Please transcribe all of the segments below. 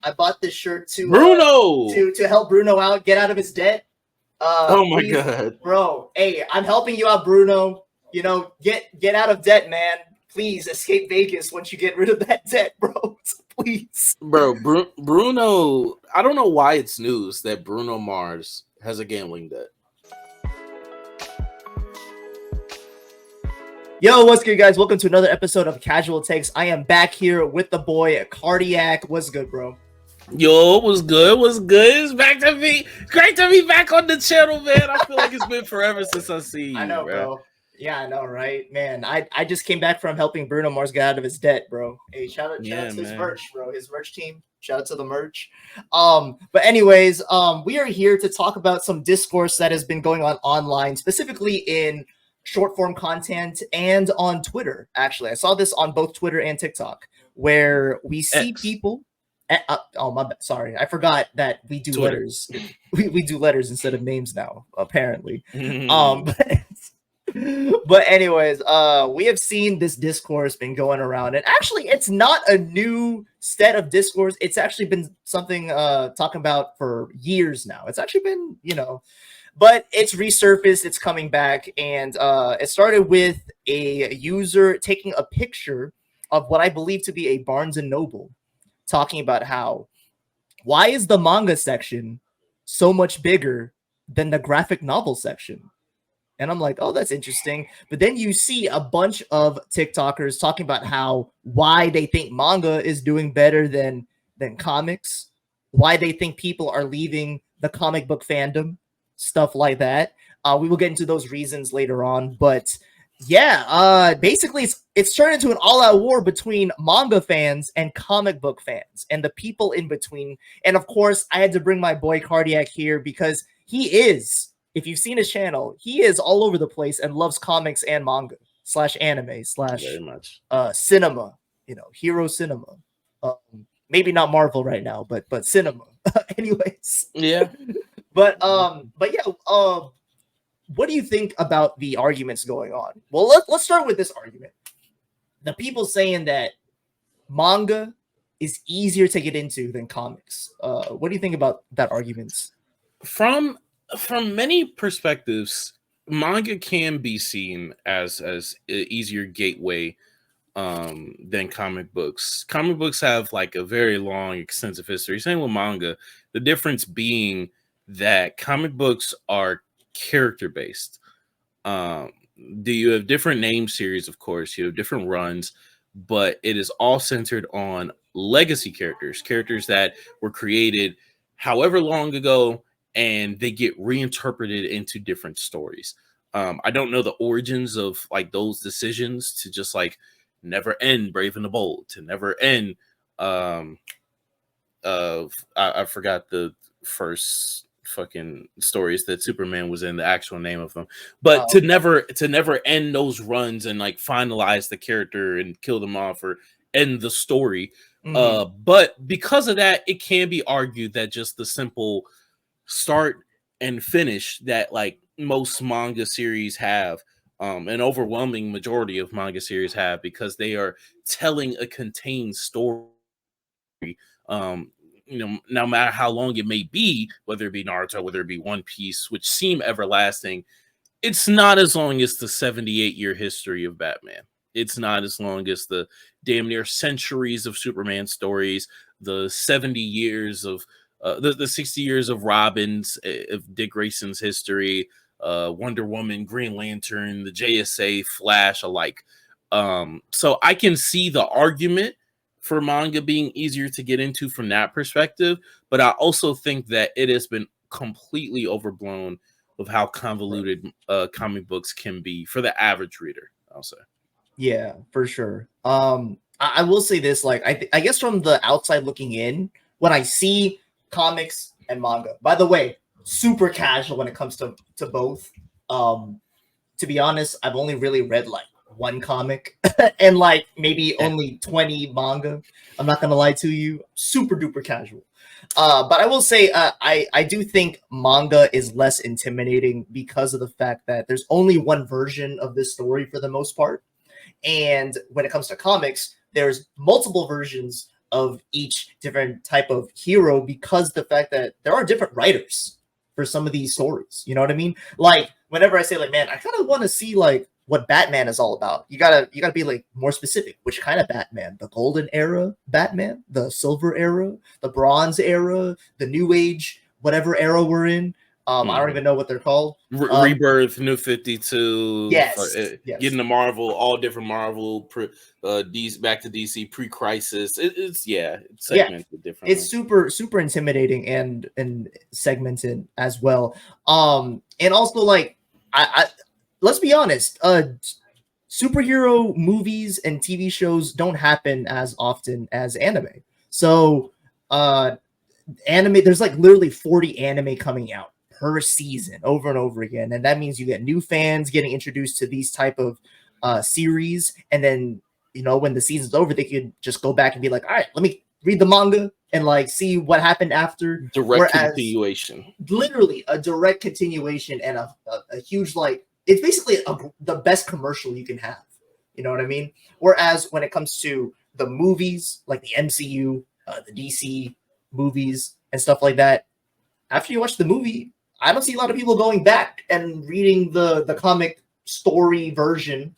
I bought this shirt Bruno. To help Bruno out, get out of his debt. Oh my Please, god, bro. Hey, I'm helping you out, Bruno. You know, get out of debt, man. Please escape Vegas once you get rid of that debt, bro. Please. bro. Bruno. I don't know why it's news that Bruno Mars has a gambling debt. Yo, what's good, guys? Welcome to another episode of Casual Takes. I am back here with the boy Kardiac. What's good, bro? Yo, what's good? What's good? It's back to me. Great to be back on the channel, man. I feel like it's been forever since I see you. I know, bro. Yeah, I know, right? Man, I just came back from helping Bruno Mars get out of his debt, bro. Hey, shout out to his merch, bro. His merch team. Shout out to the merch. But anyways, we are here to talk about some discourse that has been going on online, specifically in short form content and on Twitter. Actually, I saw this on both Twitter and TikTok, where we see people. Oh my, sorry, I forgot that we do Twitter. Letters. We do letters instead of names now, apparently. But anyways, we have seen this discourse been going around, and actually, it's not a new set of discourse. It's actually been something talking about for years now. It's actually been, but it's resurfaced. It's coming back, and it started with a user taking a picture of what I believe to be a Barnes and Noble, talking about why is the manga section so much bigger than the graphic novel section? And I'm like, oh, that's interesting. But then you see a bunch of TikTokers talking about why they think manga is doing better than comics, why they think people are leaving the comic book fandom, stuff like that. We will get into those reasons later on. But yeah, basically it's turned into an all-out war between manga fans and comic book fans and the people in between. And of course, I had to bring my boy Kardiac here because he is, if you've seen his channel, he is all over the place and loves comics and manga / anime / very much cinema, hero cinema. Maybe not Marvel right now, but cinema. Anyways. Yeah. But yeah, what do you think about the arguments going on? Well, let's start with this argument. The people saying that manga is easier to get into than comics. What do you think about that argument? From many perspectives, manga can be seen as an easier gateway than comic books. Comic books have like a very long, extensive history. Same with manga. The difference being that comic books are character based. You have different name series, of course, you have different runs, but it is all centered on legacy characters that were created however long ago, and they get reinterpreted into different stories. I don't know the origins of like those decisions to just like never end Brave and the Bold, to never end I forgot the first fucking stories that Superman was in, the actual name of them, but to never end those runs and like finalize the character and kill them off or end the story. But because of that, it can be argued that just the simple start and finish that like most manga series have, an overwhelming majority of manga series have, because they are telling a contained story. No matter how long it may be, whether it be Naruto, whether it be One Piece, which seem everlasting, it's not as long as the 78-year history of Batman. It's not as long as the damn near centuries of Superman stories, the 70 years of the 60 years of Robin's, of Dick Grayson's history, Wonder Woman, Green Lantern, the JSA, Flash alike. So I can see the argument for manga being easier to get into from that perspective, but I also think that it has been completely overblown of how convoluted comic books can be for the average reader, I'll say. Yeah, for sure. I will say this, like, I guess from the outside looking in, when I see comics and manga, by the way, super casual when it comes to both. To be honest, I've only really read like one comic and like maybe only 20 manga. I'm not gonna lie to you, super duper casual. But I will say I do think manga is less intimidating because of the fact that there's only one version of this story for the most part. And when it comes to comics, there's multiple versions of each different type of hero, because the fact that there are different writers for some of these stories. You know what I mean? Like whenever I say like, man, I kind of want to see like what Batman is all about. You gotta be like more specific. Which kind of Batman? The golden era Batman, the silver era, the bronze era, the new age, whatever era we're in. I don't even know what they're called. Rebirth, New 52, yes, getting the Marvel, all different Marvel, back to DC, pre-crisis. It's segmented differently. It's super intimidating and segmented as well. And also like I let's be honest, superhero movies and TV shows don't happen as often as anime. So anime, there's like literally 40 anime coming out per season over and over again, and that means you get new fans getting introduced to these type of series, and then when the season's over, they could just go back and be like, all right, let me read the manga and like see what happened after. Direct continuation, literally a direct continuation, and a huge, like, it's basically the best commercial you can have. You know what I mean? Whereas when it comes to the movies, like the MCU, the DC movies and stuff like that, after you watch the movie, I don't see a lot of people going back and reading the comic story version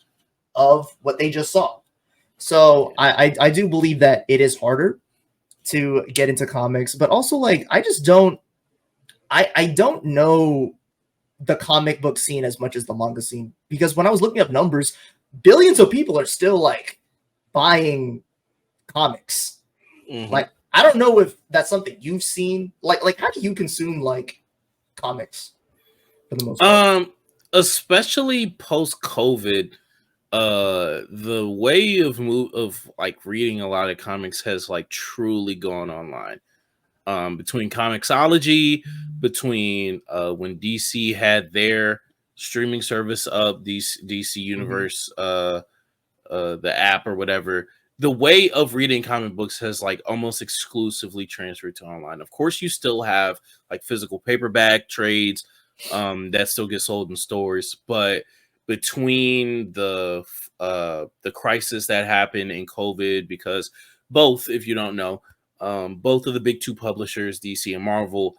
of what they just saw. So I do believe that it is harder to get into comics, but also like I don't know the comic book scene as much as the manga scene, because when I was looking up numbers, billions of people are still like buying comics. Like I don't know if that's something you've seen. Like how do you consume like comics for the most part? Especially post COVID, the way of like reading a lot of comics has like truly gone online. Between Comixology, between when DC had their streaming service up, DC Universe, the app or whatever, the way of reading comic books has like almost exclusively transferred to online. Of course, you still have like physical paperback trades that still get sold in stores, but between the crisis that happened in COVID, because both, if you don't know, both of the big two publishers, DC and Marvel,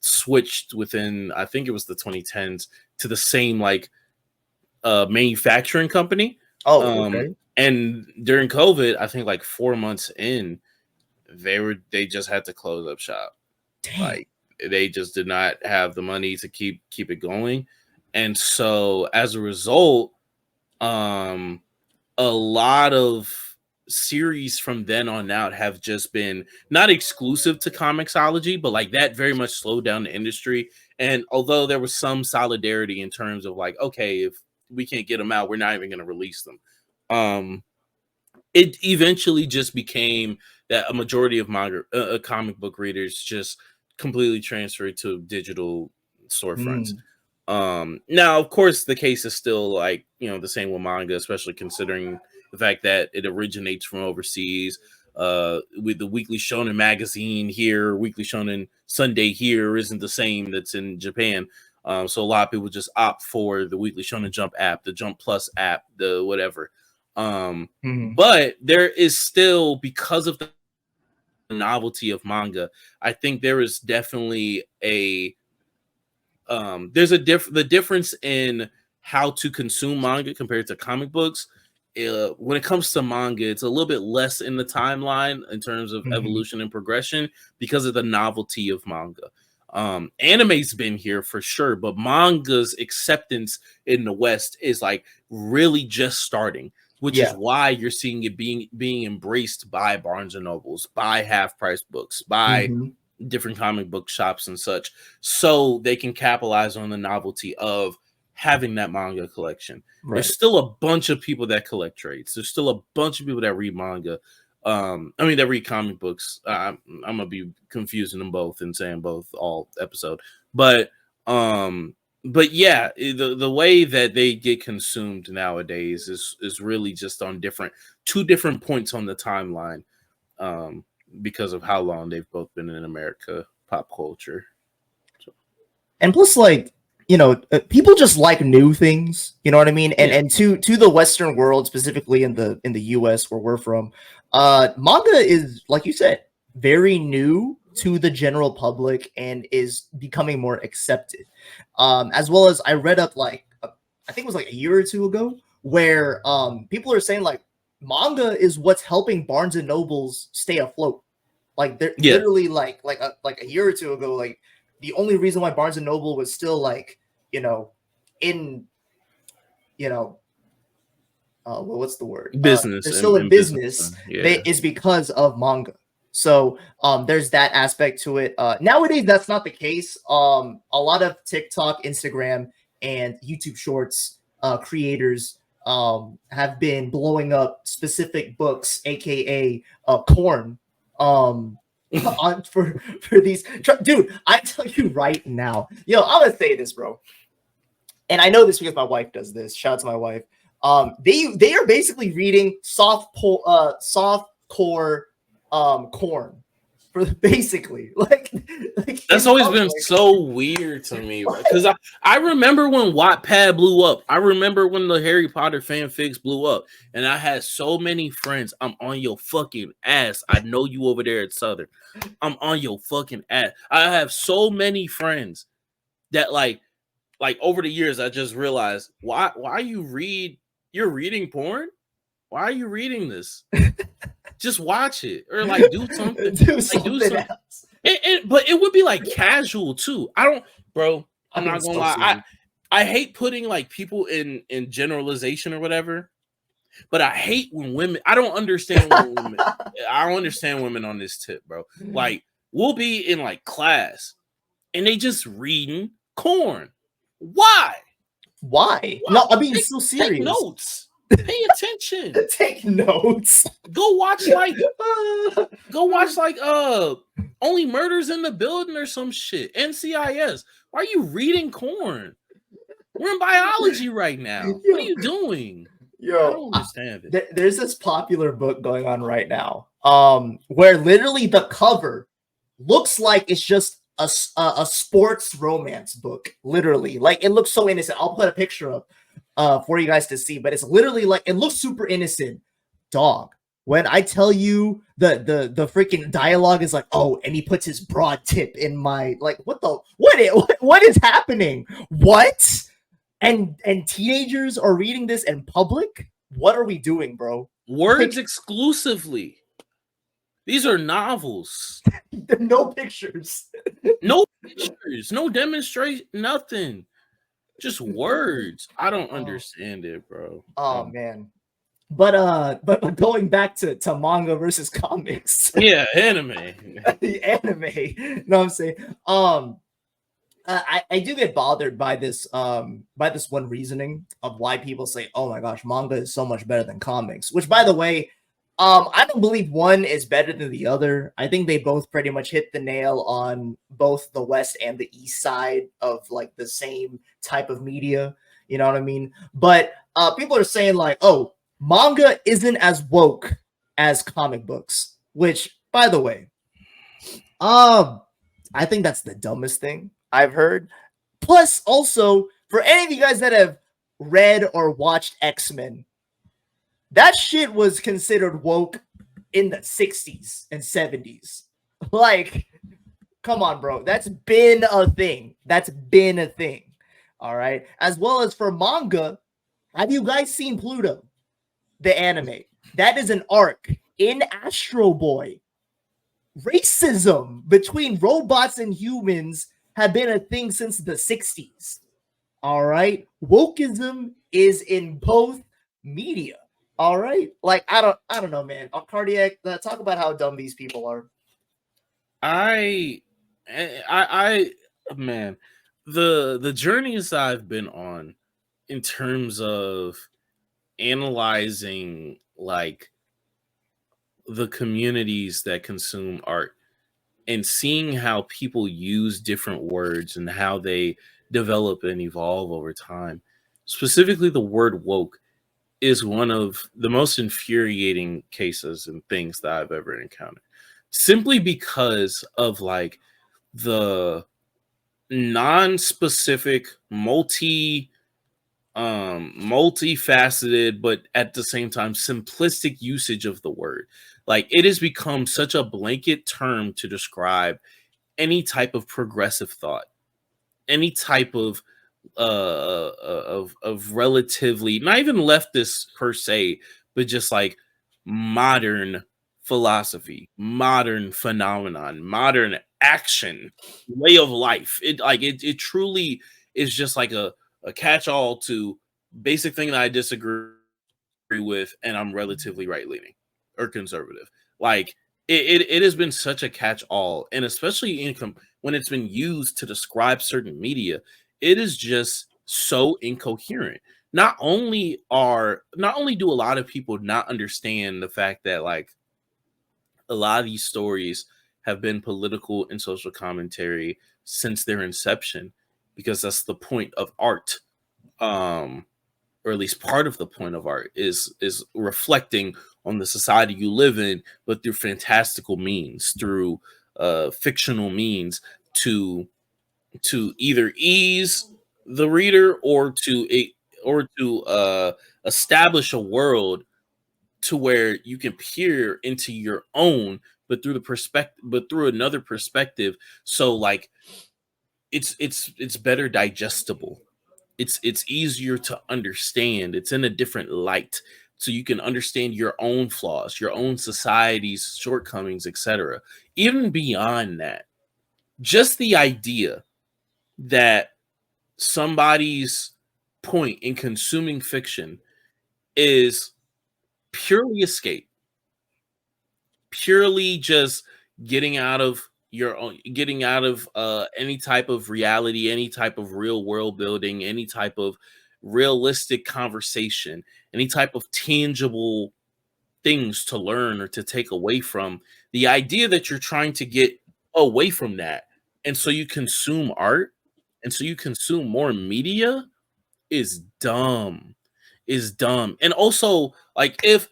switched within, I think it was the 2010s, to the same like manufacturing company. Okay. And during COVID, I think like 4 months in, they just had to close up shop. Dang. Like they just did not have the money to keep it going. And so as a result, a lot of series from then on out have just been not exclusive to Comixology, but like that very much slowed down the industry. And although there was some solidarity in terms of like, okay, if we can't get them out, we're not even going to release them. It eventually just became that a majority of manga comic book readers just completely transferred to digital storefronts. Now, of course, the case is still like, the same with manga, especially considering the fact that it originates from overseas. With the Weekly Shonen magazine here, Weekly Shonen Sunday here isn't the same that's in Japan. So a lot of people just opt for the Weekly Shonen Jump app, the Jump Plus app, the whatever. But there is still, because of the novelty of manga, I think there is definitely the difference in how to consume manga compared to comic books. When it comes to manga, it's a little bit less in the timeline in terms of evolution and progression because of the novelty of manga. Anime's been here for sure, but manga's acceptance in the West is like really just starting, which is why you're seeing it being embraced by Barnes and Nobles, by Half Price Books, by different comic book shops and such, so they can capitalize on the novelty of having that manga collection. There's still a bunch of people that collect trades. There's still a bunch of people that read manga. That read comic books. I'm gonna be confusing them both and saying both all episode, but yeah, the way that they get consumed nowadays is really just on two different points on the timeline, because of how long they've both been in America pop culture. So. And plus, like, people just like new things, you know what I mean? And to the Western world, specifically in the US where we're from, Manga is, like you said, very new to the general public and is becoming more accepted. As well as I read up I think it was like a year or two ago, where people are saying like manga is what's helping Barnes and Nobles stay afloat. Like they're Yeah, literally like a year or two ago, like the only reason why Barnes and Noble was still like, in, you know, what's the word? business They're still in and business. business. Yeah, Is because of manga. So there's that aspect to it. Nowadays, that's not the case. A lot of TikTok, Instagram, and YouTube Shorts creators have been blowing up specific books, aka corn. For these, dude, I tell you right now, yo, I'm gonna say this, bro, and I know this because my wife does this. Shout out to my wife. They are basically reading soft core corn for basically like that's always been so weird to me, because I remember when Wattpad blew up. I remember when the Harry Potter fanfics blew up, and I had so many friends. I'm on your fucking ass. I know you over there at Southern. I'm on your fucking ass. I have so many friends that like over the years I just realized why you're reading porn? Why are you reading this? Just watch it or like do something. do Like, something else. But it would be like casual too. I don't, bro. I'm not gonna lie. I hate putting like people in generalization or whatever. But I hate when women. I don't understand when women. I don't understand women on this tip, bro. Like we'll be in like class and they just reading corn. Why? Why? No, I mean, so serious. Take notes. Pay attention. Take notes. Go watch like Only Murders in the Building or some shit. NCIS. Why are you reading corn? We're in biology right now. What are you doing? Yo, I don't understand it. There's this popular book going on right now, where literally the cover looks like it's just a sports romance book. Literally, like it looks so innocent. I'll put a picture up for you guys to see, but it's literally like it looks super innocent. Dog, when I tell you the freaking dialogue is like, oh, and he puts his broad tip in my, like, what is happening? What? And teenagers are reading this in public? What are we doing, bro? Words exclusively. These are novels. No pictures. No pictures, no demonstration, nothing. Just words. I don't understand it, bro. Oh man. But going back to manga versus comics. Yeah, anime. The anime. You know what I'm saying? I do get bothered by this one reasoning of why people say, oh my gosh, manga is so much better than comics, which, by the way, I don't believe one is better than the other. I think they both pretty much hit the nail on both the west and the east side of like the same type of media, you know what I mean? But people are saying like, oh, manga isn't as woke as comic books, which, by the way, I think that's the dumbest thing I've heard. Plus, also, for any of you guys that have read or watched X-Men, that shit was considered woke in the 60s and 70s. Like, come on, bro. That's been a thing. All right. As well as for manga, have you guys seen Pluto, the anime? That is an arc in Astro Boy. Racism between robots and humans have been a thing since the 60s. All right. Wokeism is in both media. All right. Like, I don't know, man. Kardiac, talk about how dumb these people are. Man, the journeys I've been on in terms of analyzing like the communities that consume art and seeing how people use different words and how they develop and evolve over time. Specifically, the word woke is one of the most infuriating cases and things that I've ever encountered. Simply because of like the non-specific, multifaceted, but at the same time simplistic usage of the word. Like it has become such a blanket term to describe any type of progressive thought, any type of relatively not even leftist per se, but just like modern philosophy, modern phenomenon, modern action, way of life. It truly is just like a catch-all to basic thing that I disagree with, and I'm relatively right leaning or conservative. Like it has been such a catch-all, and especially when it's been used to describe certain media, it is just so incoherent. Not only do a lot of people not understand the fact that like a lot of these stories have been political and social commentary since their inception, because that's the point of art. Um, or at least part of the point of art is reflecting on the society you live in, but through fantastical means, through fictional means, to either ease the reader or to establish a world to where you can peer into your own, but through another perspective. So like it's better digestible, it's easier to understand, it's in a different light, so you can understand your own flaws, your own society's shortcomings, etc. Even beyond that, just the idea that somebody's point in consuming fiction is purely escape, purely just getting out of any type of reality, any type of real world building, any type of realistic conversation, any type of tangible things to learn or to take away from. The idea that you're trying to get away from that, and so you consume art, and so you consume more media, is dumb. Is dumb. And also, like, if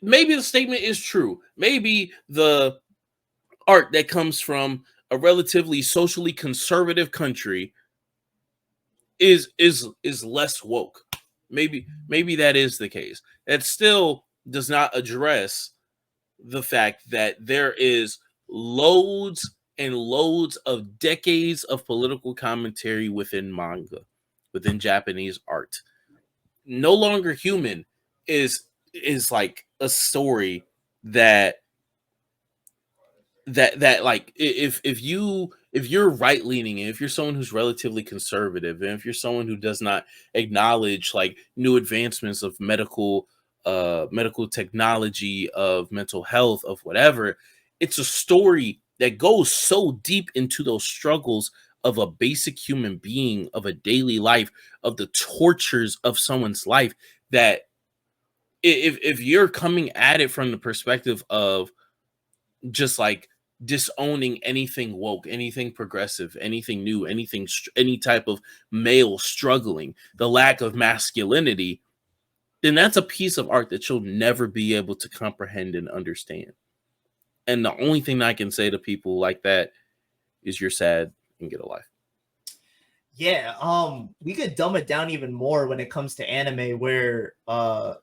maybe the statement is true, maybe the art that comes from a relatively socially conservative country is less woke. Maybe that is the case. That still does not address the fact that there is loads and loads of decades of political commentary within manga, within Japanese art. No Longer Human is like a story that like if you're right leaning, and if you're someone who's relatively conservative, and if you're someone who does not acknowledge like new advancements of medical technology, of mental health, of whatever, it's a story that goes so deep into those struggles of a basic human being, of a daily life, of the tortures of someone's life, that if you're coming at it from the perspective of just like disowning anything woke, anything progressive, anything new, any type of male struggling, the lack of masculinity, then that's a piece of art that you'll never be able to comprehend and understand. And the only thing I can say to people like that is you're sad and get a life. Yeah, we could dumb it down even more when it comes to anime, where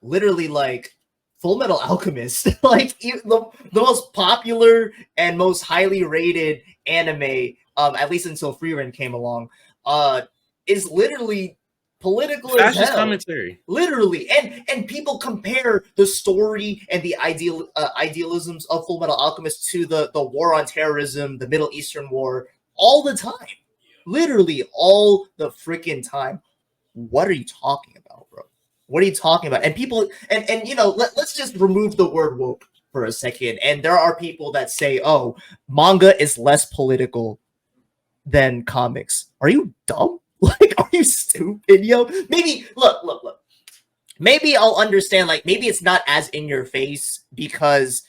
literally like Full Metal Alchemist, like the most popular and most highly rated anime, at least until Frieren came along, is literally political as Fascist hell. commentary. Literally, and people compare the story and the idealisms of Full Metal Alchemist to the war on terrorism, the Middle Eastern War, all the time. Literally all the freaking time. What are you talking about, bro? What are you talking about? And people, and you know, let's just remove the word woke for a second. And there are people that say, oh, manga is less political than comics. Are you dumb? Like, are you stupid, yo? Maybe look. Maybe I'll understand. Like, maybe it's not as in your face because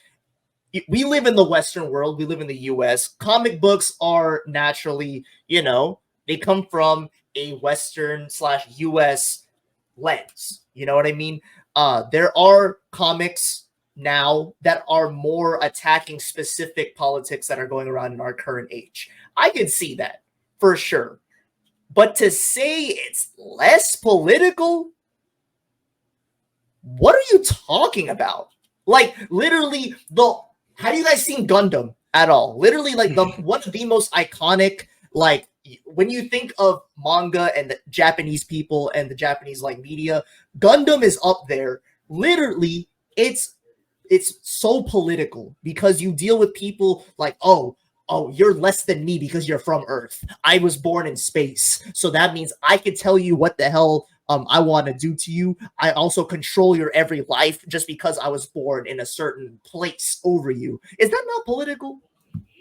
we live in the Western world. We live in the US. Comic books are naturally, you know, they come from a Western/US lens. You know what I mean? There are comics now that are more attacking specific politics that are going around in our current age. I can see that for sure. But to say it's less political, what are you talking about? Like literally the have you guys seen Gundam at all? Literally like the one of the most iconic like when you think of manga and the Japanese people and the Japanese like media, Gundam is up there. Literally, it's so political because you deal with people like, oh, you're less than me because you're from Earth. I was born in space. So that means I can tell you what the hell I want to do to you. I also control your every life just because I was born in a certain place over you. Is that not political?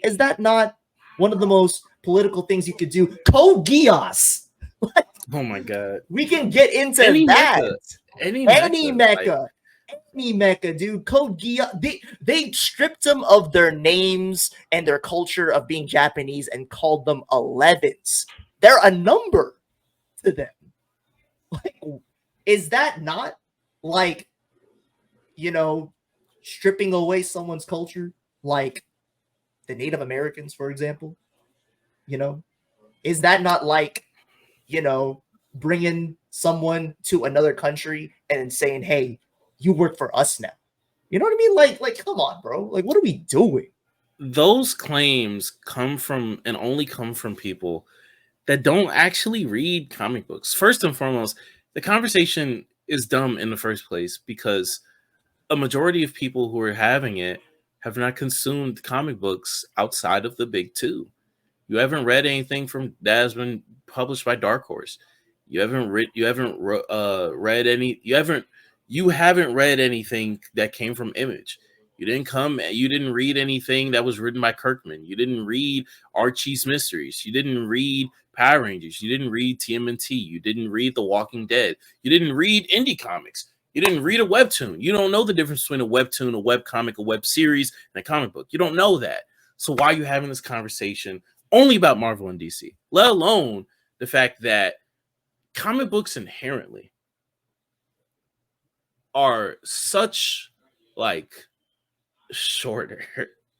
Is that not one of the most political things you could do? Code Geass. Oh my god. We can get into Any that. mecha. Any Any mecha. mecha. Any mecha, dude. Code Geass. They stripped them of their names and their culture of being Japanese and called them 11s. They're a number to them. Like, is that not like, you know, stripping away someone's culture? Like the Native Americans, for example? You know, is that not like, you know, bringing someone to another country and saying, hey, you work for us now? You know what I mean? Like, come on, bro. Like, what are we doing? Those claims come from and only come from people that don't actually read comic books. First and foremost, the conversation is dumb in the first place because a majority of people who are having it have not consumed comic books outside of the big two. You haven't read anything from that has been published by Dark Horse. You haven't read anything that came from Image. You didn't read anything that was written by Kirkman. You didn't read Archie's Mysteries. You didn't read Power Rangers. You didn't read TMNT. You didn't read The Walking Dead. You didn't read indie comics. You didn't read a webtoon. You don't know the difference between a webtoon, a webcomic, a web series, and a comic book. You don't know that. So why are you having this conversation only about Marvel and DC? Let alone the fact that comic books inherently are such like shorter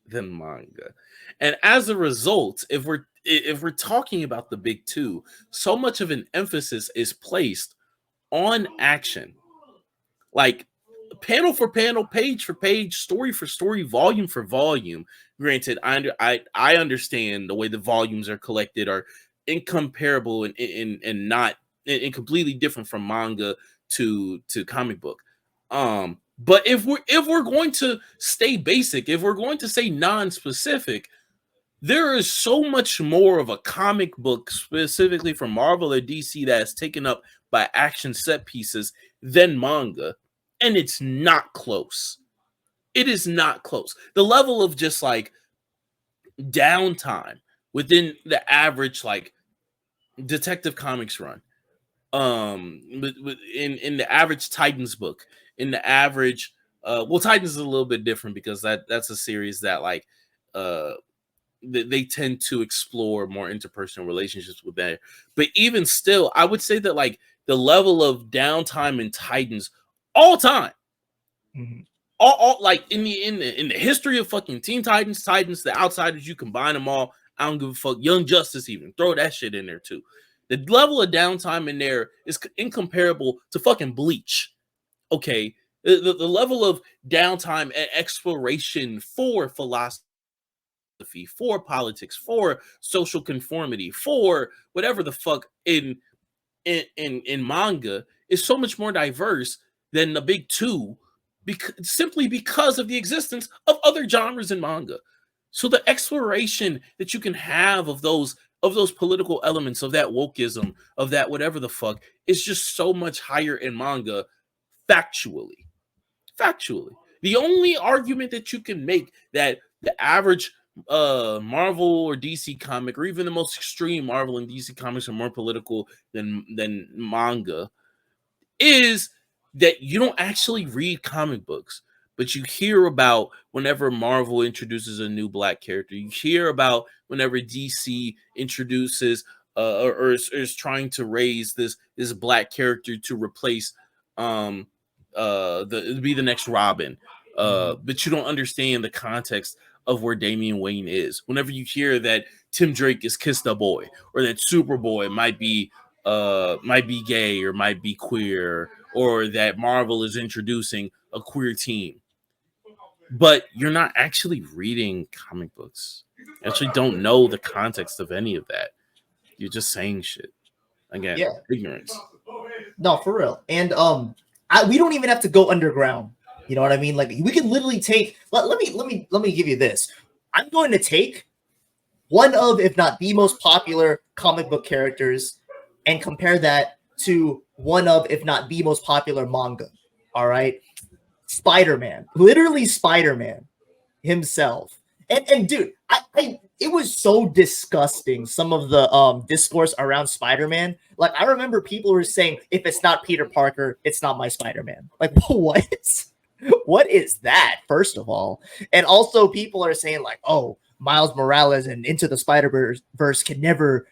than manga. And as a result, if we're talking about the big two, so much of an emphasis is placed on action. Like panel for panel, page for page, story for story, volume for volume. Granted, I understand the way the volumes are collected are incomparable and not and completely different from manga to comic book. But if we're going to stay basic, if we're going to say non-specific, there is so much more of a comic book specifically from Marvel or DC that is taken up by action set pieces than manga, and it's not close. It is not close. The level of just like downtime within the average like Detective Comics run, in the average Titans book, in the average, well, Titans is a little bit different because that's a series that like, they tend to explore more interpersonal relationships with that. But even still, I would say that like the level of downtime in Titans all time, Mm-hmm. all like in the history of fucking Teen Titans, the Outsiders, you combine them all. I don't give a fuck. Young Justice, even throw that shit in there too. The level of downtime in there is incomparable to fucking Bleach. Okay, the level of downtime and exploration for philosophy, for politics, for social conformity, for whatever the fuck in manga is so much more diverse than the big two, simply because of the existence of other genres in manga. So the exploration that you can have of those political elements, of that wokeism, of that whatever the fuck, is just so much higher in manga factually. Factually. The only argument that you can make that the average Marvel or DC comic, or even the most extreme Marvel and DC comics, are more political than manga, is that you don't actually read comic books, but you hear about whenever Marvel introduces a new black character. You hear about whenever DC introduces or is trying to raise this black character to replace the be the next Robin. But you don't understand the context of where Damian Wayne is. Whenever you hear that Tim Drake is kissed a boy, or that Superboy might be gay or might be queer, or that Marvel is introducing a queer team, but you're not actually reading comic books. You actually don't know the context of any of that. You're just saying shit. Again, Yeah. ignorance. No, for real. And we don't even have to go underground. You know what I mean? Like we can literally take. Let me give you this. I'm going to take one of, if not the most popular comic book characters, and compare that to one of, if not the most popular manga. All right, Spider-Man, literally Spider-Man himself. And dude, I it was so disgusting, some of the discourse around Spider-Man. Like I remember people were saying, if it's not Peter Parker, it's not my Spider-Man. Like what? What is that, first of all? And also people are saying like, oh, Miles Morales and Into the Spider-Verse can never,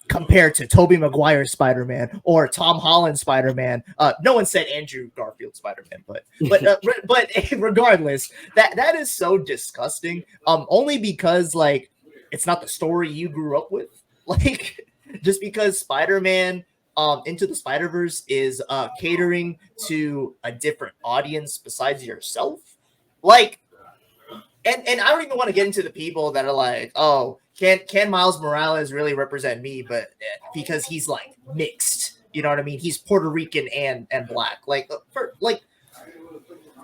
compare to Tobey Maguire's Spider-Man or Tom Holland's Spider-Man. No one said Andrew Garfield Spider-Man, but regardless, that is so disgusting. Only because like it's not the story you grew up with. Like just because Spider-Man Into the Spider-Verse is catering to a different audience besides yourself. Like, and I don't even want to get into the people that are like, oh, can Miles Morales really represent me? But because he's like mixed, you know what I mean? He's Puerto Rican and black. Like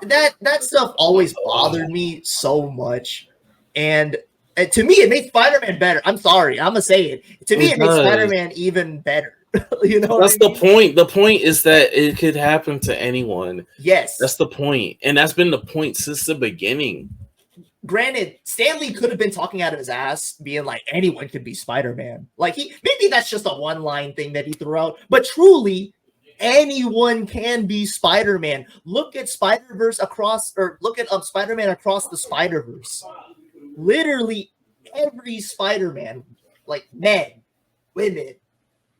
that stuff always bothered me so much. And to me, it made Spider-Man better. I'm sorry, I'm gonna say it. To me, it makes Spider-Man even better. You know, that's the point. The point is that it could happen to anyone. Yes, that's the point, and that's been the point since the beginning. Granted, Stanley could have been talking out of his ass, being like, anyone could be Spider-Man. Like maybe that's just a one-line thing that he threw out, but truly, anyone can be Spider-Man. Look at Spider-Verse across, or look at Spider-Man across the Spider-Verse. Literally every Spider-Man, like men, women,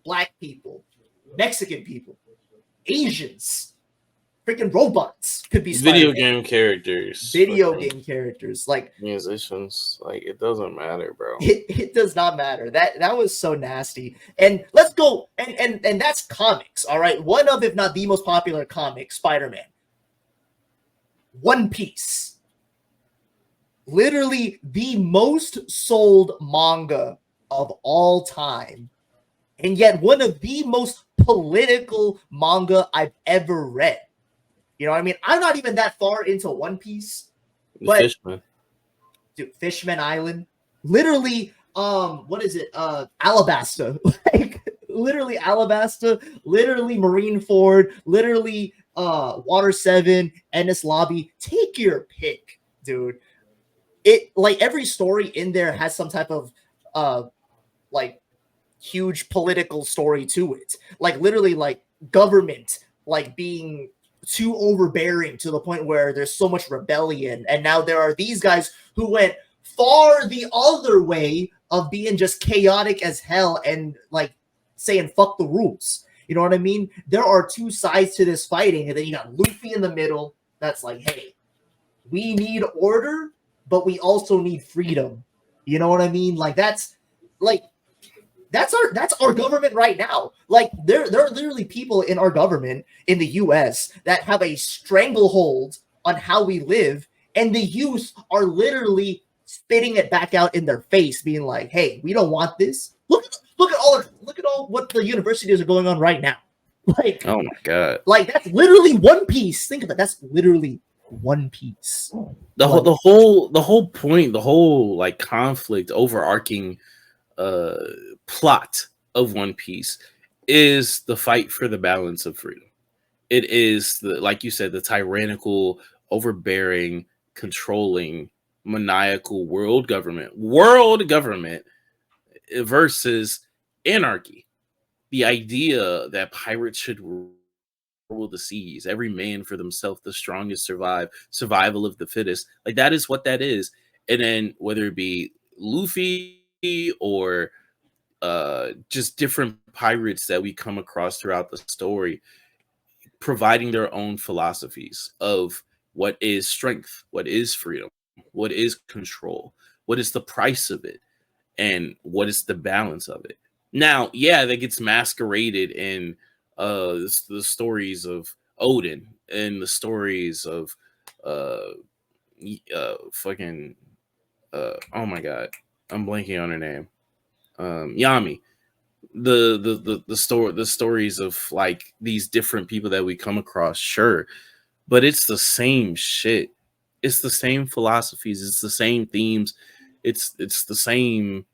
black people, Mexican people, Asians, freaking robots could be Spider-Man. Spider-Man. Video game characters, like musicians. Like it doesn't matter, bro. It does not matter. That was so nasty. And let's go, and that's comics. All right, one of, if not the most popular comic, Spider-Man. One Piece, literally the most sold manga of all time, and yet one of the most political manga I've ever read. You know what I mean? I'm not even that far into One Piece, but Fishman. Dude, Fishman Island, literally, what is it? Alabasta, like literally Alabasta, literally Marineford, literally Water 7, Ennis Lobby. Take your pick, dude. It like every story in there has some type of like huge political story to it. Like literally like government like being too overbearing to the point where there's so much rebellion, and now there are these guys who went far the other way of being just chaotic as hell and like saying fuck the rules. You know what I mean? There are two sides to this fighting, and then you got Luffy in the middle that's like, hey, we need order, but we also need freedom. You know what I mean? Like that's our government right now. Like there are literally people in our government in the US that have a stranglehold on how we live, and the youth are literally spitting it back out in their face, being like, hey, we don't want this. Look at all what the universities are going on right now. Like, oh my god. Like that's literally One Piece. Think of it. That's literally One Piece. The whole point, the whole like conflict, overarching plot of One Piece is the fight for the balance of freedom. It is the, like you said, the tyrannical, overbearing, controlling, maniacal world government versus anarchy. The idea that pirates should rule the seas, every man for themselves, the strongest survival of the fittest. Like that is what that is. And then whether it be Luffy or just different pirates that we come across throughout the story, providing their own philosophies of what is strength, what is freedom, what is control, what is the price of it, and what is the balance of it. Now, yeah, that gets masqueraded in the stories of Odin and the stories of fucking oh my god, I'm blanking on her name. Yami. The stories of like these different people that we come across, sure, but it's the same shit. It's the same philosophies. It's the same themes. It's the same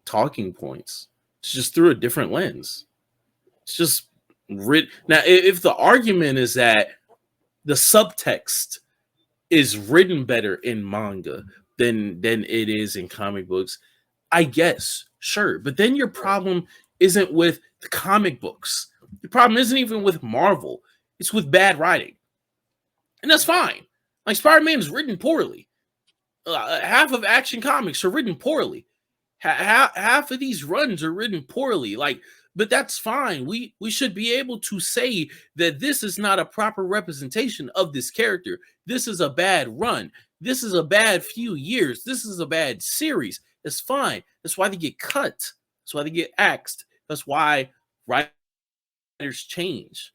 talking points. It's just through a different lens. It's just written. Now, if the argument is that the subtext is written better in manga than it is in comic books, I guess, sure. But then your problem isn't with the comic books. The problem isn't even with Marvel. It's with bad writing. And that's fine. Like Spider-Man is written poorly. Half of Action Comics are written poorly. Half of these runs are written poorly. Like, but that's fine. We should be able to say that this is not a proper representation of this character. This is a bad run. This is a bad few years. This is a bad series. It's fine. That's why they get cut. That's why they get axed. That's why writers change.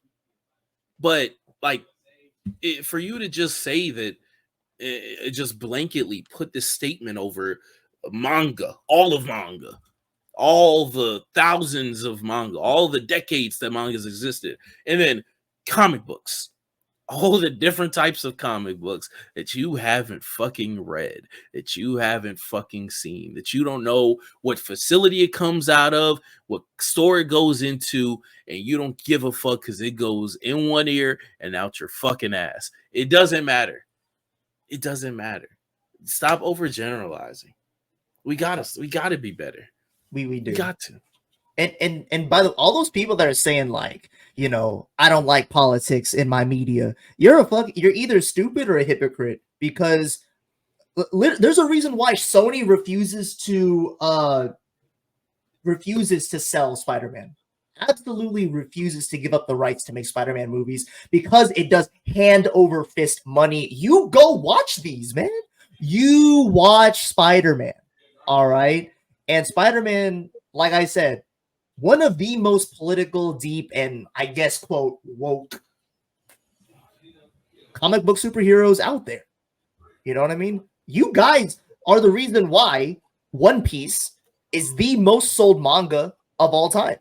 But like, for you to just say that, just blanketly put this statement over manga, all of manga, all the thousands of manga, all the decades that mangas existed, and then comic books, all the different types of comic books that you haven't fucking read, that you haven't fucking seen, that you don't know what facility it comes out of, what store it goes into, and you don't give a fuck because it goes in one ear and out your fucking ass. It doesn't matter. It doesn't matter. Stop overgeneralizing. We gotta be better. We do. We got to. And by the all those people that are saying like, you know, I don't like politics in my media, you're either stupid or a hypocrite, because there's a reason why Sony refuses to sell Spider-Man. Absolutely refuses to give up the rights to make Spider-Man movies, because it does hand over fist money. You go watch these, man. You watch Spider-Man. All right. And Spider-Man, like I said, one of the most political, deep, and I guess, quote, woke comic book superheroes out there. You know what I mean? You guys are the reason why One Piece is the most sold manga of all time.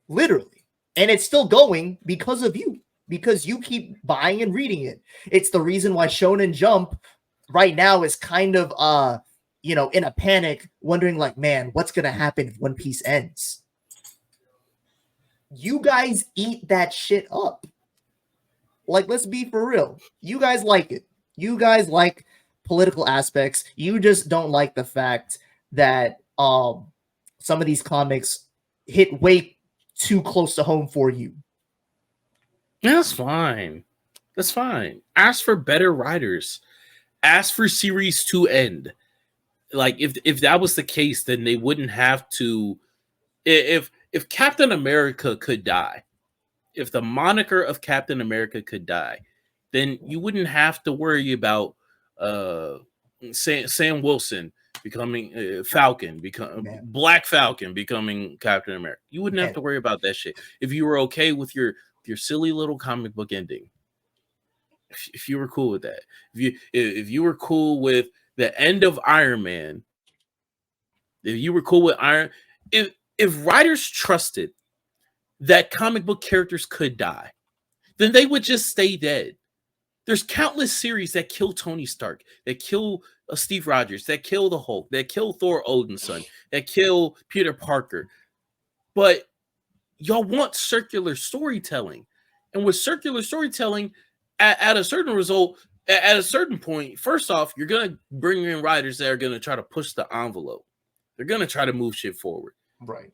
Literally. And it's still going because of you. Because you keep buying and reading it. It's the reason why Shonen Jump right now is kind of in a panic, wondering like, man, what's gonna happen if One Piece ends? You guys eat that shit up. Like, let's be for real. You guys like it. You guys like political aspects. You just don't like the fact that some of these comics hit way too close to home for you. That's fine. That's fine. Ask for better writers. Ask for series to end. Like, if that was the case, then they wouldn't have to. If Captain America could die, if the moniker of Captain America could die, then you wouldn't have to worry about Sam Wilson becoming Falcon, Black Falcon becoming Captain America. You wouldn't have to worry about that shit if you were okay with your silly little comic book ending. If you were cool with that, if you were cool with the end of Iron Man, if you were cool with if writers trusted that comic book characters could die, then they would just stay dead. There's countless series that kill Tony Stark, that kill Steve Rogers, that kill the Hulk, that kill Thor Odinson, that kill Peter Parker. But y'all want circular storytelling. And with circular storytelling, at a certain result, at a certain point, first off, you're going to bring in writers that are going to try to push the envelope. They're going to try to move shit forward. Right.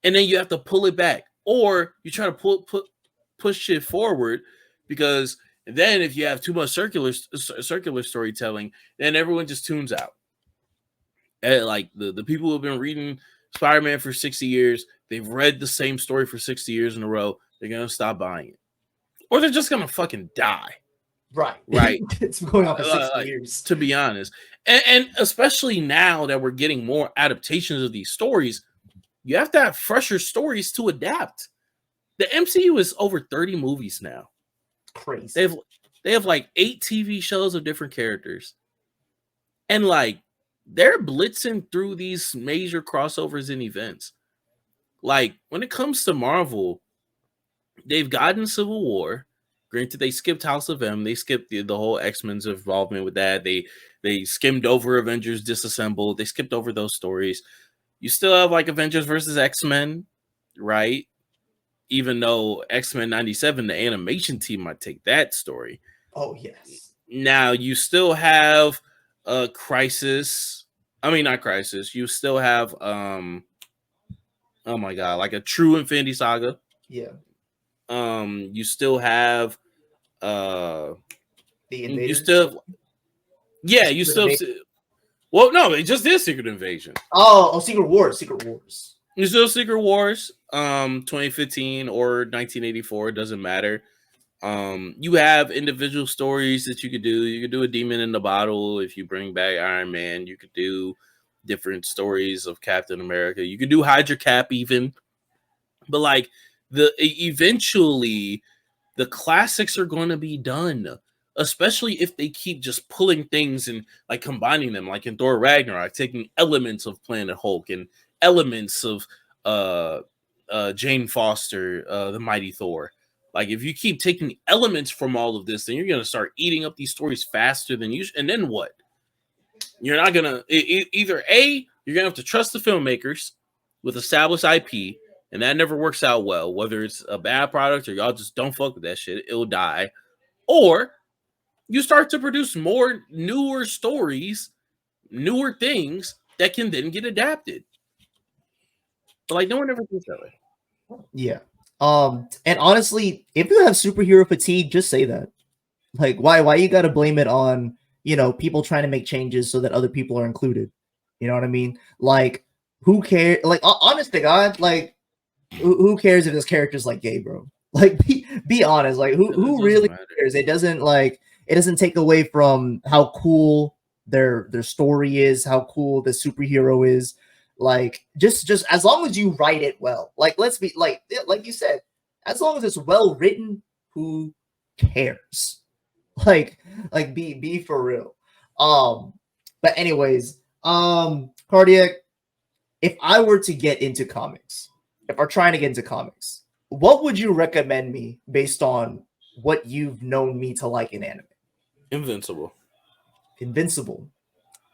And then you have to pull it back. Or you try to push shit forward, because then if you have too much circular storytelling, then everyone just tunes out. And like the people who have been reading Spider-Man for 60 years, they've read the same story for 60 years in a row, they're going to stop buying it. Or they're just going to fucking die. Right. It's going on for 60 years. To be honest. And especially now that we're getting more adaptations of these stories, you have to have fresher stories to adapt. The MCU is over 30 movies now. Crazy. They have like 8 TV shows of different characters. And like they're blitzing through these major crossovers and events. Like when it comes to Marvel, they've gotten Civil War. Granted, they skipped House of M. They skipped the whole X-Men's involvement with that. They skimmed over Avengers Disassembled. They skipped over those stories. You still have like Avengers versus X-Men, right? Even though X-Men 97, the animation team might take that story. Oh yes. Now you still have Crisis. I mean, not Crisis. You still have oh my god, like a true Infinity Saga. Yeah. You still have The Invaders. you still yeah, you still well, no, it just is Secret Invasion. Oh, Secret Wars. Secret Wars. You still Secret Wars, 2015 or 1984, it doesn't matter. You have individual stories that you could do. You could do a Demon in the Bottle if you bring back Iron Man. You could do different stories of Captain America. You could do Hydra Cap even. But like eventually the classics are going to be done, especially if they keep just pulling things and like combining them, like in Thor Ragnarok, taking elements of Planet Hulk and elements of Jane Foster, the Mighty Thor. Like if you keep taking elements from all of this, then you're going to start eating up these stories faster than usual. And then what? You're not going to either A, you're going to have to trust the filmmakers with established IP, and that never works out well, whether it's a bad product or y'all just don't fuck with that shit, it'll die. Or you start to produce more newer stories, newer things that can then get adapted. But like no one ever thinks that way. Yeah. And honestly, if you have superhero fatigue, just say that. Like, why you gotta blame it on, people trying to make changes so that other people are included? You know what I mean? Like, who cares? Like, honest to God, like, who cares if this character's like gay, bro? Like, be honest. Like, who really cares? It doesn't take away from how cool their story is, how cool the superhero is. Like, just as long as you write it well. Like, let's be like you said, as long as it's well written, who cares? Like be for real. But anyways, Kardiac, if I were to get into comics, if we're trying to get into comics, what would you recommend me based on what you've known me to like in anime? Invincible.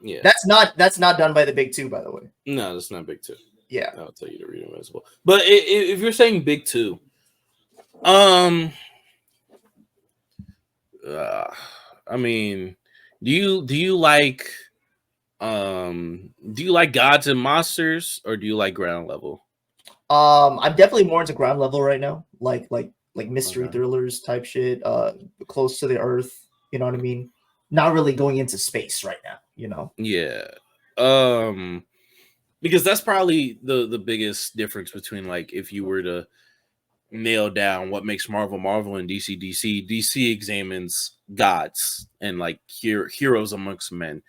Yeah. That's not done by the big two, by the way. No, that's not big two. Yeah. I'll tell you to read Invincible. But if you're saying big two, I mean, do you like Gods and Monsters, or do you like ground level? I'm definitely more into ground level right now, like mystery thrillers type shit, close to the earth, you know what I mean? Not really going into space right now, Yeah. Because that's probably the biggest difference between, like, if you were to nail down what makes Marvel and DC examines gods and like heroes amongst men.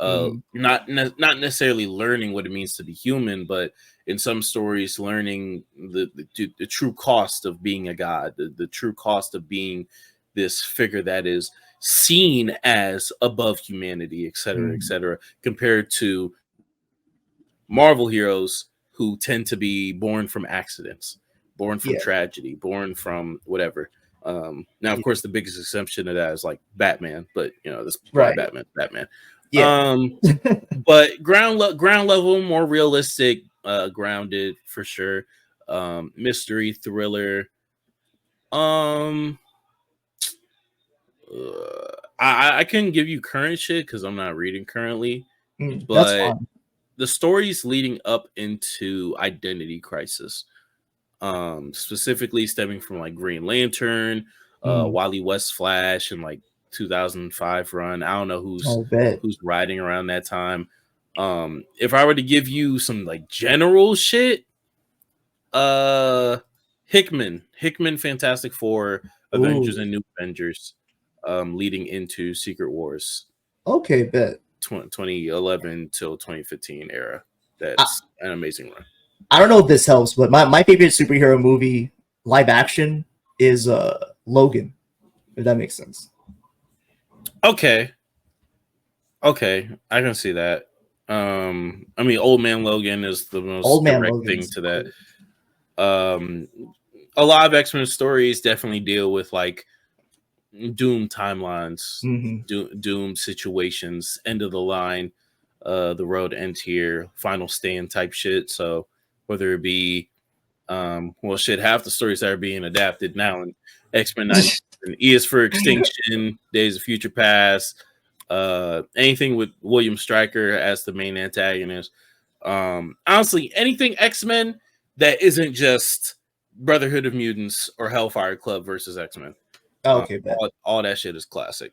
Not necessarily learning what it means to be human, but in some stories learning the true cost of being a god, the true cost of being this figure that is seen as above humanity, etc., compared to Marvel heroes who tend to be born from accidents, born from tragedy, born from whatever. Now, of course, the biggest exception to that is like Batman, but this Batman. Yeah. But ground level, more realistic, grounded for sure. Mystery thriller. I couldn't give you current shit because I'm not reading currently, but the stories leading up into Identity Crisis, specifically stemming from like Green Lantern, Wally West Flash, and like 2005 run. I don't know who's writing around that time. If I were to give you some like general shit, Hickman, Fantastic Four, Avengers and New Avengers, leading into Secret Wars. Okay, bet. 2011 till 2015 era. That's an amazing run. I don't know if this helps, but my favorite superhero movie live action is Logan, if that makes sense. Okay. Okay, I can see that. I mean, Old Man Logan is the Old most Man direct thing Logan's to that. cool. A lot of X-Men stories definitely deal with like doom timelines, Mm-hmm. doom situations, end of the line, the road ends here, final stand type shit. So whether it be well, shit, half the stories that are being adapted now in X-Men 97, E is for Extinction, Days of Future Past, anything with William Stryker as the main antagonist. Honestly, anything X-Men that isn't just Brotherhood of Mutants or Hellfire Club versus X-Men. Okay, bet. All that shit is classic.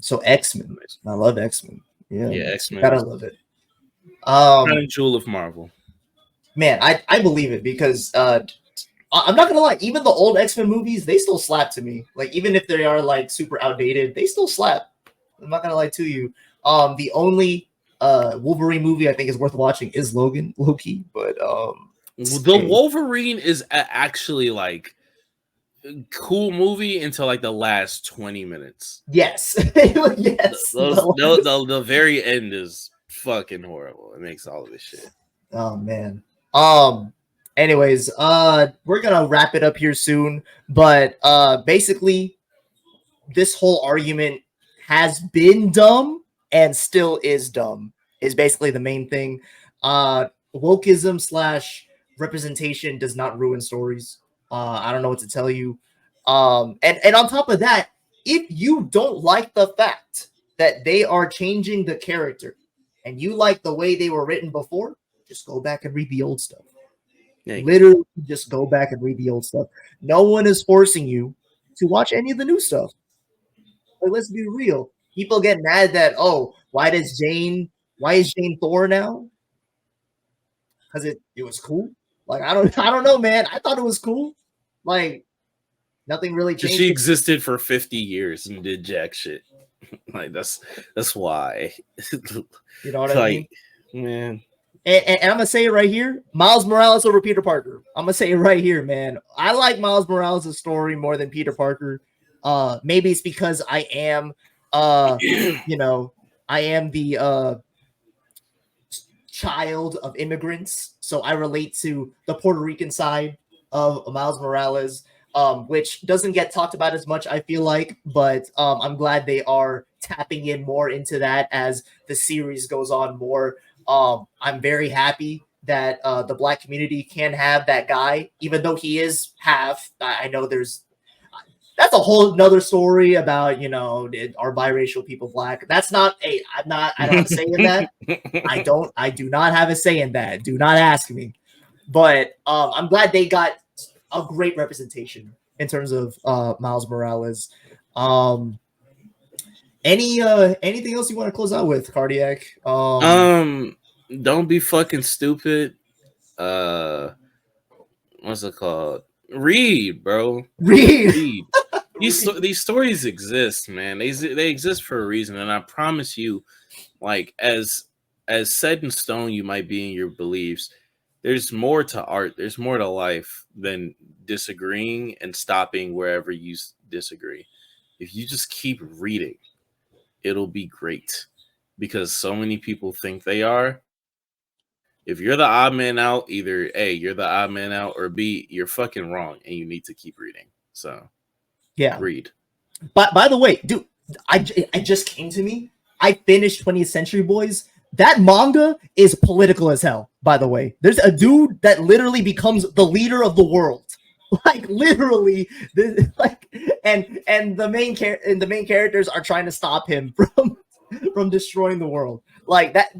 So X-Men. Amazing. I love X-Men. Yeah, Yeah, man. You X-Men gotta is love it. kind of jewel of Marvel. Man, I believe it because I'm not gonna lie, even the old X-Men movies, they still slap to me. Like, even if they are like super outdated, they still slap. I'm not gonna lie to you. The only Wolverine movie I think is worth watching is Loki, but The hey, Wolverine is actually like cool movie until like the last 20 minutes. yes, yes, The very end is fucking horrible. It makes all of this shit. oh man. Anyways, we're gonna wrap it up here soon, but basically this whole argument has been dumb and still is dumb is basically the main thing. Wokeism slash representation does not ruin stories. I don't know what to tell you. And on top of that, if you don't like the fact that they are changing the character and you like the way they were written before, just go back and read the old stuff. Literally, just go back and read the old stuff. No one is forcing you to watch any of the new stuff. Like, let's be real. People get mad that, oh, why is Jane Thor now? Because it was cool. Like, I don't know, man. I thought it was cool. Like, nothing really changed. She existed for 50 years and did jack shit. Like that's why. You know what I mean? Man. And I'm gonna say it right here: Miles Morales over Peter Parker. I'm gonna say it right here, man. I like Miles Morales' story more than Peter Parker. Maybe it's because I am, you know, I am the child of immigrants, so I relate to the Puerto Rican side of Miles Morales, which doesn't get talked about as much, I feel like, but I'm glad they are tapping in more into that as the series goes on more. I'm very happy that the Black community can have that guy, even though he is half. I know that's a whole nother story about, are biracial people Black. That's not I don't have a say in that. I do not have a say in that. Do not ask me. But I'm glad they got a great representation in terms of Miles Morales. Anything else you want to close out with, Kardiac? Don't be fucking stupid. What's it called? Read, bro. Read. These stories exist, man. They exist for a reason, and I promise you, like as set in stone you might be in your beliefs, there's more to art. There's more to life than disagreeing and stopping wherever you disagree. If you just keep reading, it'll be great because so many people think they are. If you're the odd man out, either A, you're the odd man out, or B, you're fucking wrong and you need to keep reading. So, yeah. Read. But by the way, dude, it just came to me. I finished 20th Century Boys. That manga is political as hell, by the way. There's a dude that literally becomes the leader of the world. Like literally, and the main characters are trying to stop him from destroying the world. Like that,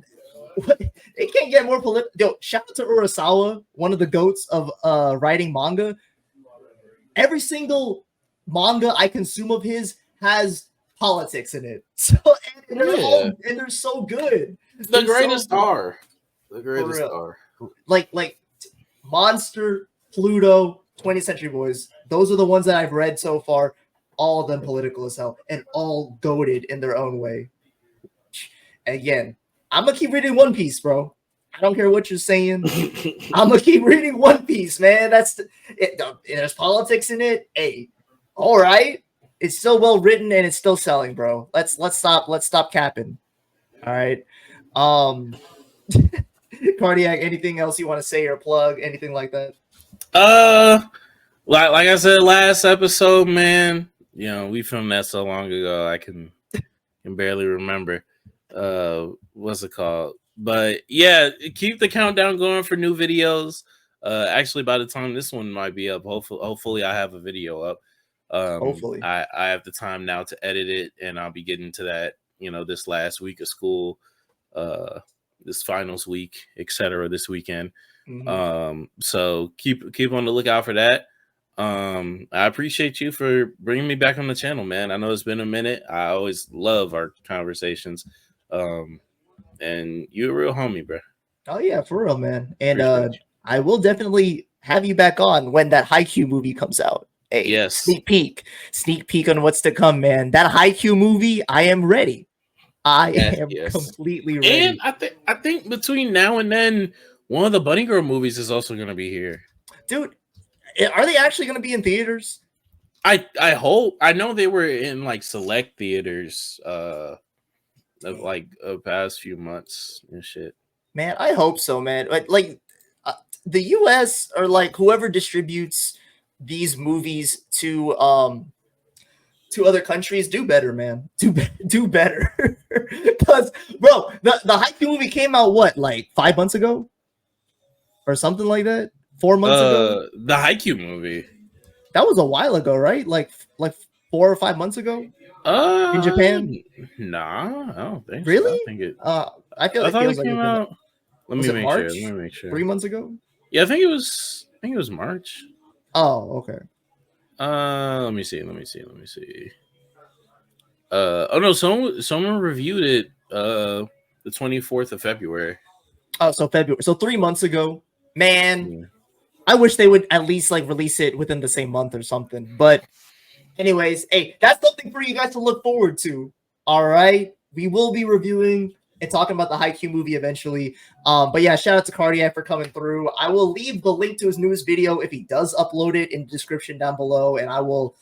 it can't get more political. Yo, shout out to Urasawa, one of the goats of writing manga. Every single manga I consume of his has politics in it. So and they're so good. The greatest are. The greatest are. Like Monster, Pluto, 20th Century Boys. Those are the ones that I've read so far. All of them political as hell and all goated in their own way. Again, I'm gonna keep reading One Piece, bro. I don't care what you're saying. I'm gonna keep reading One Piece, man. There's politics in it. Hey, all right. It's still well written and it's still selling, bro. Let's stop capping. All right. Um, Kardiac, anything else you want to say or plug? Anything like that? Like I said last episode, man. You know, we filmed that so long ago, I can barely remember. What's it called? But yeah, keep the countdown going for new videos. Actually, by the time this one might be up, hopefully I have a video up. Hopefully. I have the time now to edit it, and I'll be getting to that. You know, this last week of school, uh, this finals week, etc. This weekend. So keep on the lookout for that. I appreciate you for bringing me back on the channel, man. I know it's been a minute. I always love our conversations. And you're a real homie, bro. Oh yeah, for real, man. And Appreciate you. I will definitely have you back on when that Haikyuu movie comes out. Hey, Yes. sneak peek on what's to come, man. That Haikyuu movie, I am ready. I am completely ready. And I think between now and then, one of the Bunny Girl movies is also going to be here. Dude, are they actually going to be in theaters? I hope. I know they were in like select theaters of like the past few months and shit. Man, I hope so, man. Like the US or like whoever distributes these movies to other countries, do better, man. Do better. Because bro, the Haikyuu movie came out what, like 5 months ago? Or something like that? 4 months ago? The Haikyuu movie. That was a while ago, right? Like 4 or 5 months ago? In Japan? Nah, I don't think really? So. I think it I feel like it came out. Let me make sure. 3 months ago? Yeah, I think it was March. Oh, okay. Let me see. Oh no, someone reviewed it the 24th of February. Oh, so February. So 3 months ago. Man, yeah. I wish they would at least like release it within the same month or something. But anyways, hey, that's something for you guys to look forward to. All right. We will be reviewing and talking about the Haikyuu movie eventually. But yeah, shout out to Kardiac for coming through. I will leave the link to his newest video if he does upload it in the description down below, and I will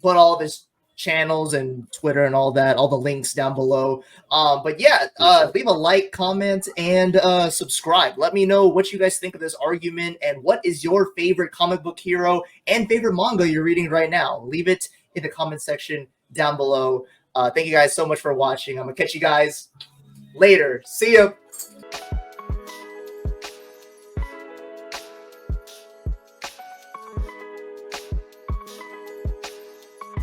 put all of his channels and Twitter and all that, all the links down below. But yeah, leave a like, comment, and subscribe. Let me know what you guys think of this argument and what is your favorite comic book hero and favorite manga you're reading right now. Leave it in the comment section down below. Thank you guys so much for watching. I'm gonna catch you guys later. See ya.